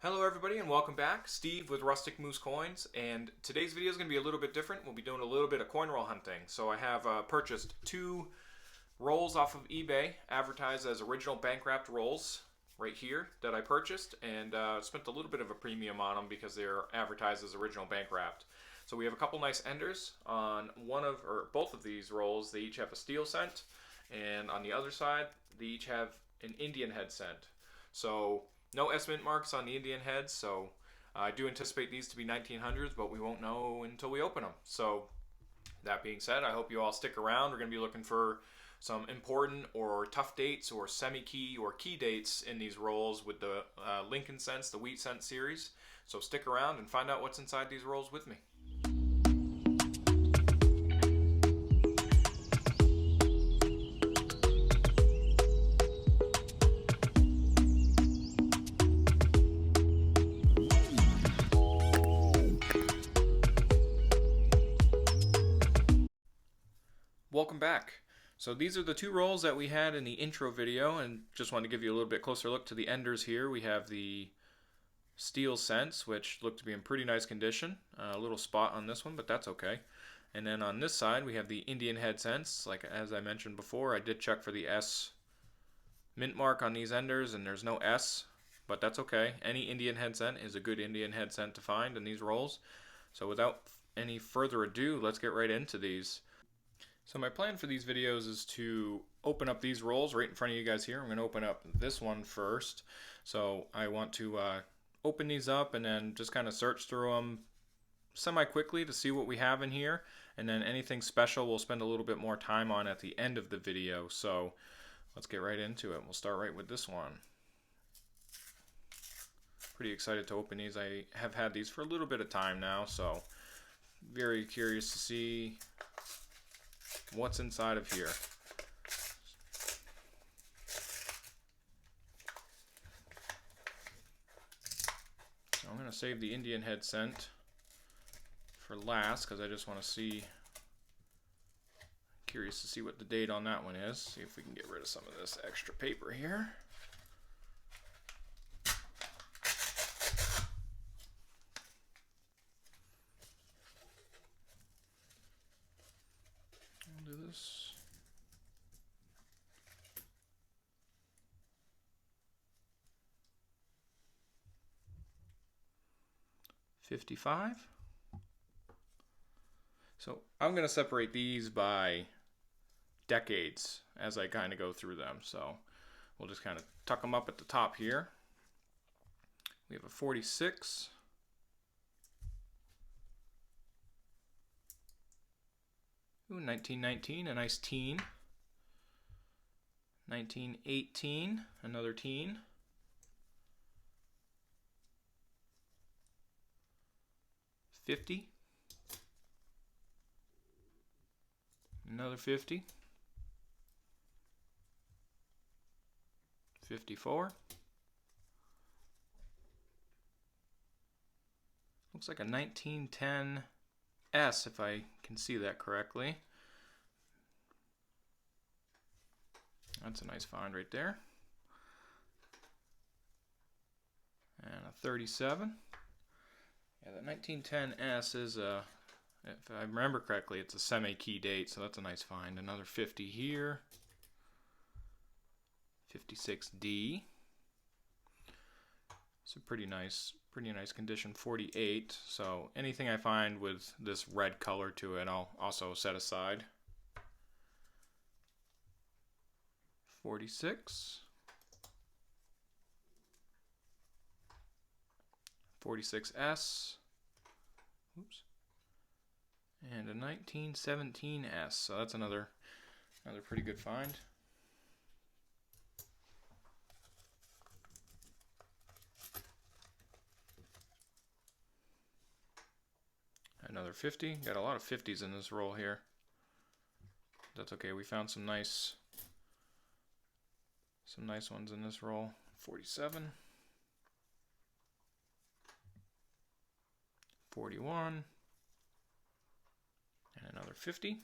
Hello everybody and welcome back. Steve with Rustic Moose Coins, and today's video is going to be a little bit different. We'll be doing a little bit of coin roll hunting. So I have purchased two rolls off of eBay, advertised as original bank wrapped rolls right here that I purchased, and spent a little bit of a premium on them because they're advertised as original bank wrapped. So we have a couple nice enders on both of these rolls. They each have a steel cent, and on the other side they each have an Indian head cent. So no S mint marks on the Indian heads, so I do anticipate these to be 1900s, but we won't know until we open them. So that being said, I hope you all stick around. We're going to be looking for some important or tough dates or semi-key or key dates in these rolls with the Lincoln cents, the wheat cent series. So stick around and find out what's inside these rolls with me. Welcome back. So these are the two rolls that we had in the intro video, and just wanted to give you a little bit closer look to the enders here. We have the steel cents, which look to be in pretty nice condition. A little spot on this one, but that's okay. And then on this side we have the Indian head cents. Like as I mentioned before, I did check for the S mint mark on these enders, and there's no S, but that's okay. Any Indian head cent is a good Indian head cent to find in these rolls. So without any further ado, let's get right into these. So my plan for these videos is to open up these rolls right in front of you guys here. I'm going to open up this one first. So I want to open these up and then just kind of search through them semi-quickly to see what we have in here. And then anything special we'll spend a little bit more time on at the end of the video. So let's get right into it. We'll start right with this one. Pretty excited to open these. I have had these for a little bit of time now, so very curious to see what's inside of here. So I'm going to save the Indian head cent for last because I just want to see, curious to see what the date on that one is. See if we can get rid of some of this extra paper here. I'll do this. $55. So I'm going to separate these by decades as I kind of go through them. So we'll just kind of tuck them up at the top here. We have a 46. Ooh, 1919, a nice teen. 1918, another teen. 50. Another 50. 54. Looks like a 1910 S, if I can see that correctly. That's a nice find right there. And a 37. Yeah, the 1910 S is a, if I remember correctly, it's a semi-key date, so that's a nice find. Another 50 here. 56D. It's a pretty nice condition. 48. So anything I find with this red color to it, I'll also set aside. 46. 46S. Oops. And a 1917S. So that's another pretty good find. Another 50. Got a lot of 50s in this roll here. That's okay. We found some nice ones in this roll. 47. 41. And another 50.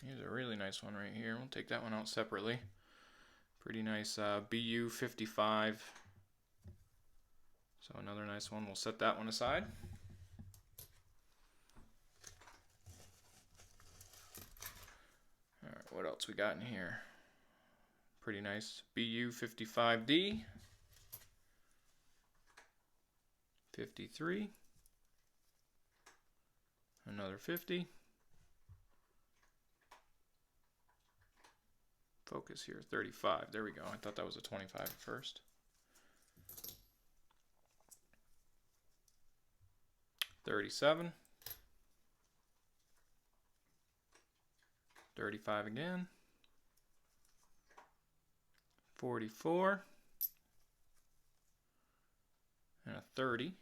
Here's a really nice one right here. We'll take that one out separately. Pretty nice BU 55. So another nice one. We'll set that one aside. All right, what else we got in here? Pretty nice BU 55D. 53. Another 50. Focus here, 35. There we go. I thought that was a 25 at first. 37. 35 again. 44. And a 30.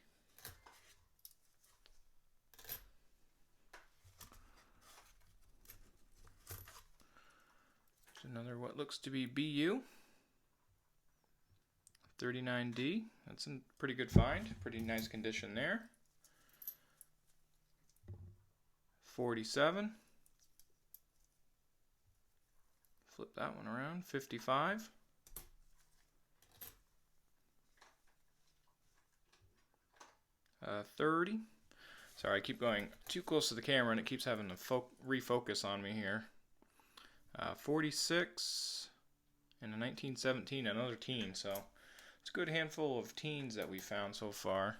Another what looks to be BU 39D. That's a pretty good find. Pretty nice condition there. 47. Flip that one around. 55. 30. Sorry, I keep going too close to the camera and it keeps having to refocus on me here. 46 and a 1917, another teen. So it's a good handful of teens that we found so far.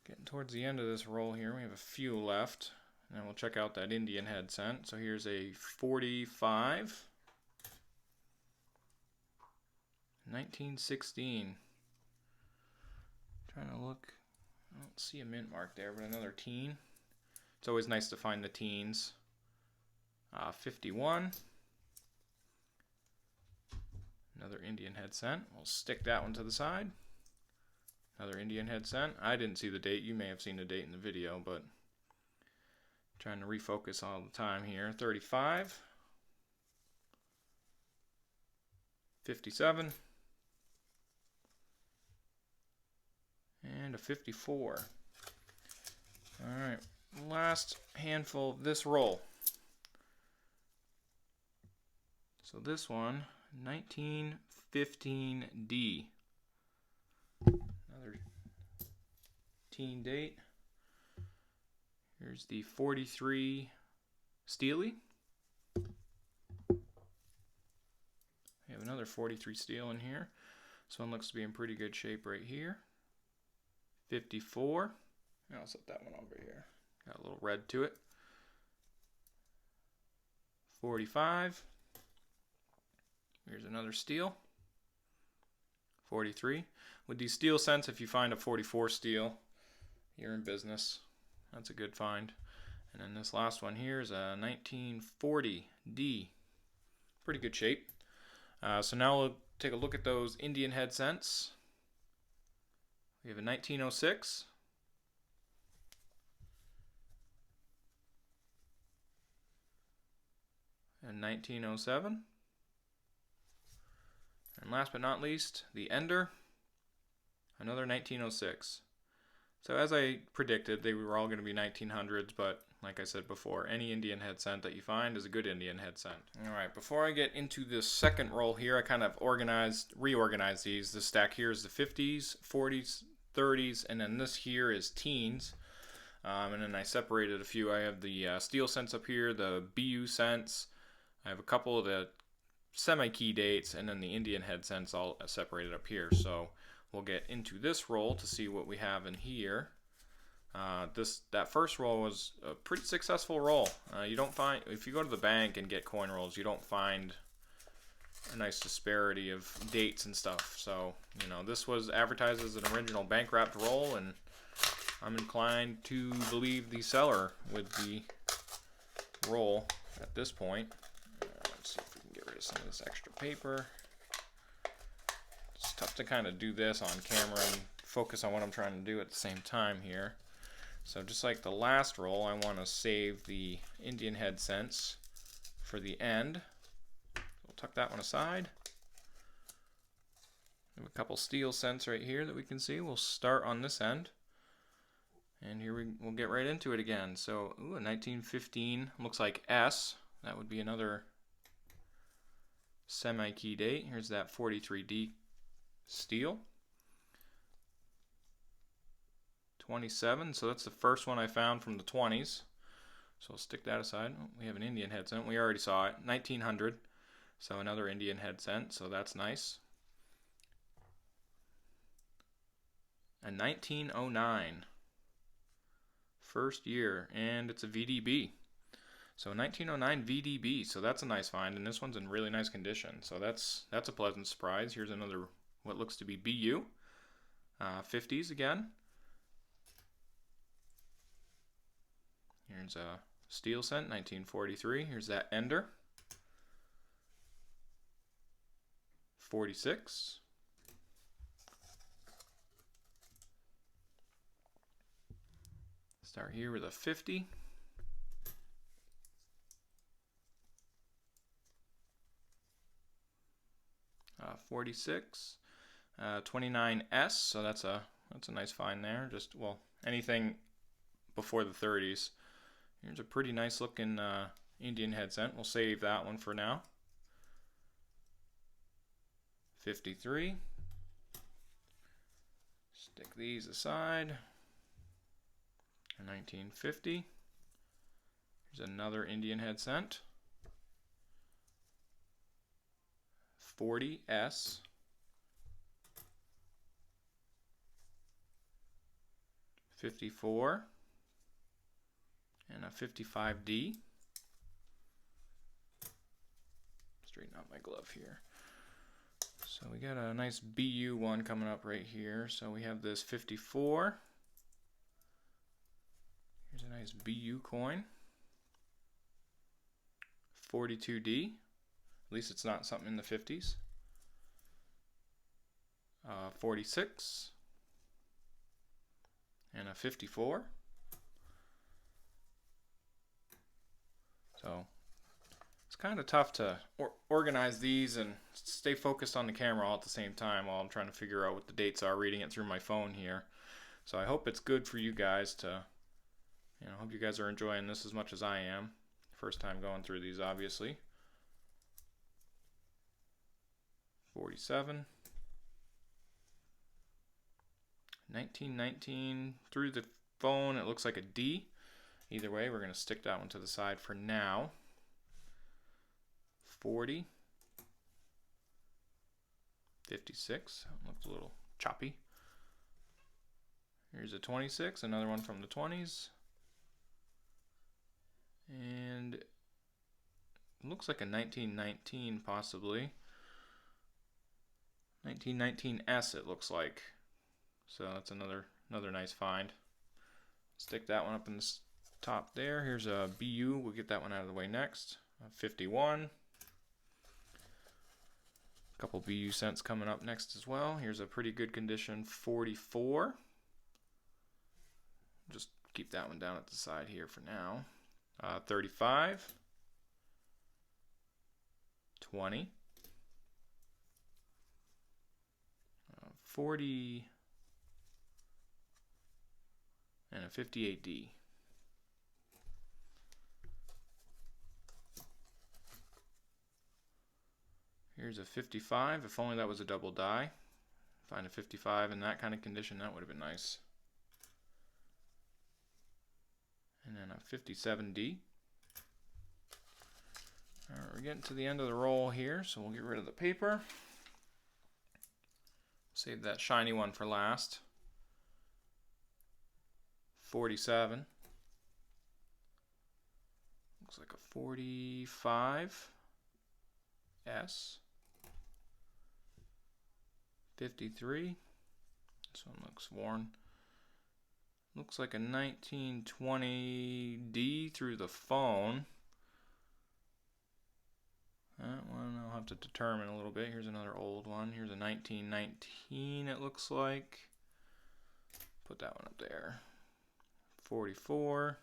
Getting towards the end of this roll here, we have a few left, and then we'll check out that Indian head scent. So here's a 45, 1916. Trying to look, I don't see a mint mark there, but another teen. It's always nice to find the teens. 51. Another Indian head scent. We'll stick that one to the side. Another Indian head scent. I didn't see the date. You may have seen the date in the video, but trying to refocus all the time here. 35. 57. And a 54. Alright, last handful of this roll. So this one, 1915D. Another teen date. Here's the 43 Steely. We have another 43 steel in here. This one looks to be in pretty good shape right here. 54. And I'll set that one over here. Got a little red to it. 45. Here's another steel. 43. With these steel scents, if you find a 44 steel, you're in business. That's a good find. And then this last one here is a 1940D. Pretty good shape. So now we'll take a look at those Indian head scents. We have a 1906. And 1907. And last but not least, the Ender, another 1906. So as I predicted, they were all going to be 1900s, but like I said before, any Indian head scent that you find is a good Indian head scent. Alright, before I get into this second roll here, I kind of reorganized these. This stack here is the 50s, 40s, 30s, and then this here is teens. And then I separated a few. I have the steel scents up here, the BU scents. I have a couple of the semi-key dates, and then the Indian head scents all separated up here. So we'll get into this roll to see what we have in here. That first roll was a pretty successful roll. You don't find, if you go to the bank and get coin rolls, you don't find a nice disparity of dates and stuff. So, you know, this was advertised as an original bank wrapped roll, and I'm inclined to believe the seller with the roll at this point. Let's see if we can get rid of some of this extra paper. It's tough to kind of do this on camera and focus on what I'm trying to do at the same time here. So just like the last roll, I want to save the Indian head scents for the end. We'll tuck that one aside. We have a couple steel scents right here that we can see. We'll start on this end. And here we'll get right into it again. So, a 1915 looks like S. That would be another semi-key date. Here's that 43D steel. 27, so that's the first one I found from the 20s. So I'll stick that aside. Oh, we have an Indian head cent. We already saw it. 1900. So another Indian head cent, so that's nice. A 1909. First year, and it's a VDB. So 1909 VDB, so that's a nice find, and this one's in really nice condition. So that's a pleasant surprise. Here's another, what looks to be BU. 50s again. Here's a steel cent, 1943. Here's that ender. 46. Start here with a 50. 46. 29S, so that's a nice find there. Just, well, anything before the 30s. Here's a pretty nice looking Indian head cent. We'll save that one for now. 53. Stick these aside. 1950. Here's another Indian head cent. 40S. 54. And a 55D. Straighten out my glove here. So we got a nice BU one coming up right here. So we have this 54. Here's a nice BU coin. 42D. At least it's not something in the 50s. 46. And a 54. So it's kind of tough to organize these and stay focused on the camera all at the same time while I'm trying to figure out what the dates are, reading it through my phone here. So I hope it's good for you guys to, hope you guys are enjoying this as much as I am. First time going through these, obviously. 47. 1919 through the phone, it looks like a D. Either way, we're going to stick that one to the side for now. 40. 56. Looks a little choppy. Here's a 26, another one from the 20s. And it looks like a 1919 possibly. 1919S it looks like. So that's another nice find. Stick that one up in the top there. Here's a BU. We'll get that one out of the way next. 51. A couple BU cents coming up next as well. Here's a pretty good condition 44. Just keep that one down at the side here for now. 35. 20. 40. And a 58D. Here's a 55. If only that was a double die. Find a 55 in that kind of condition, that would have been nice. And then a 57D. Alright, we're getting to the end of the roll here, so we'll get rid of the paper. Save that shiny one for last. 47. Looks like a 45. S. 53. This one looks worn. Looks like a 1920 D through the phone. That one I'll have to determine a little bit. Here's another old one. Here's a 1919 it looks like. Put that one up there. 44.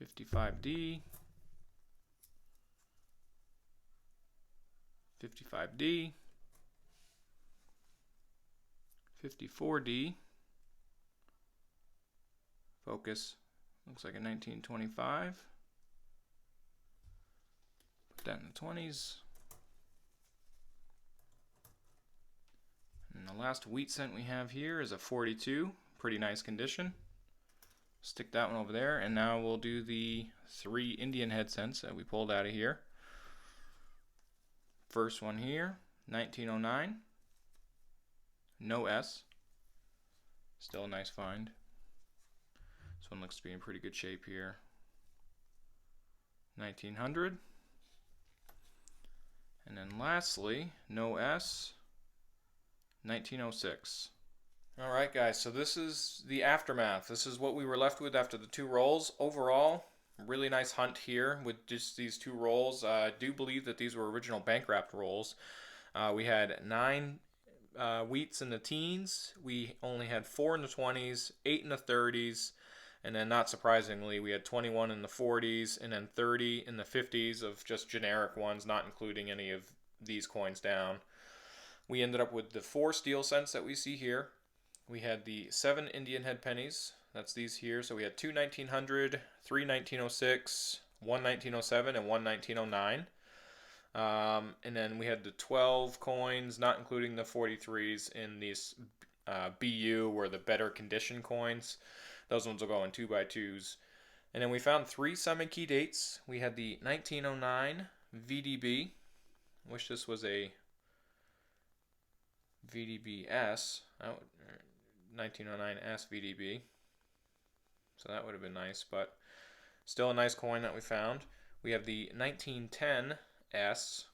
55D. 55D. 54D. Focus. Looks like a 1925. Put that in the 20s. And the last wheat cent we have here is a 42. Pretty nice condition. Stick that one over there, and now we'll do the 3 Indian head cents that we pulled out of here. First one here, 1909. No S. Still a nice find. This one looks to be in pretty good shape here. 1900. And then lastly, no S, 1906. Alright guys, so this is the aftermath. This is what we were left with after the 2 rolls. Overall, really nice hunt here with just these 2 rolls. I do believe that these were original bank wrapped rolls. We had 9 wheats in the teens. We only had 4 in the 20s, 8 in the 30s, and then not surprisingly we had 21 in the 40s and then 30 in the 50s of just generic ones, not including any of these coins down. We ended up with the 4 steel cents that we see here. We had the 7 Indian head pennies, that's these here. So we had 2 1900, 3 1906, 1 1907, and 1 1909. And then we had the 12 coins, not including the 43s in these BU, or the better condition coins. Those ones will go in 2x2s. And then we found 3 semi-key dates. We had the 1909 VDB. I wish this was a VDBS. 1909S VDB. So that would have been nice, but still a nice coin that we found. We have the 1910S.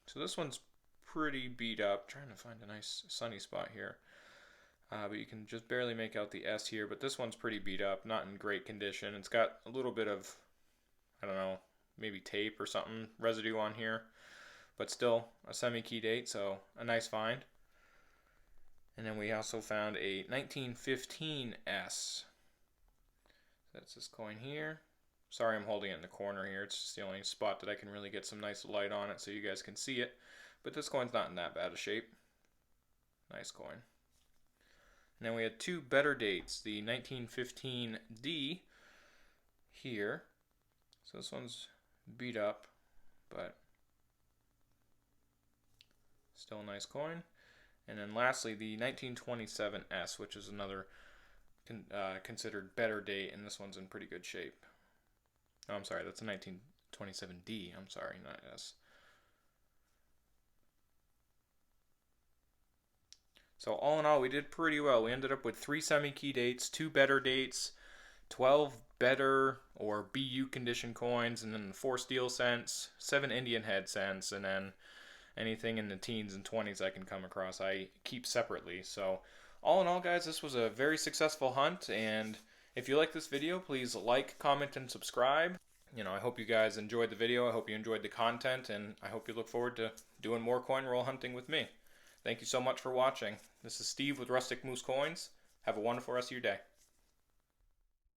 So this one's pretty beat up. Trying to find a nice sunny spot here. But you can just barely make out the S here, but this one's pretty beat up, not in great condition. It's got a little bit of, I don't know, maybe tape or something residue on here, but still a semi-key date, so a nice find. And then we also found a 1915S. That's this coin here. Sorry I'm holding it in the corner here. It's just the only spot that I can really get some nice light on it so you guys can see it. But this coin's not in that bad a shape. Nice coin. And then we had 2 better dates. The 1915D here. So this one's beat up, but still a nice coin. And then lastly, the 1927S, which is another considered better date, and this one's in pretty good shape. Oh, I'm sorry, that's a 1927D. I'm sorry, not S. So all in all, we did pretty well. We ended up with 3 semi-key dates, 2 better dates, 12 better or BU condition coins, and then 4 steel cents, 7 Indian head cents, and then anything in the teens and 20s I can come across I keep separately. So all in all, guys, this was a very successful hunt, and if you like this video, please like, comment, and subscribe. I hope you guys enjoyed the video. I hope you enjoyed the content, and I hope you look forward to doing more coin roll hunting with me. Thank you so much for watching. This is Steve with Rustic Moose Coins. Have a wonderful rest of your day.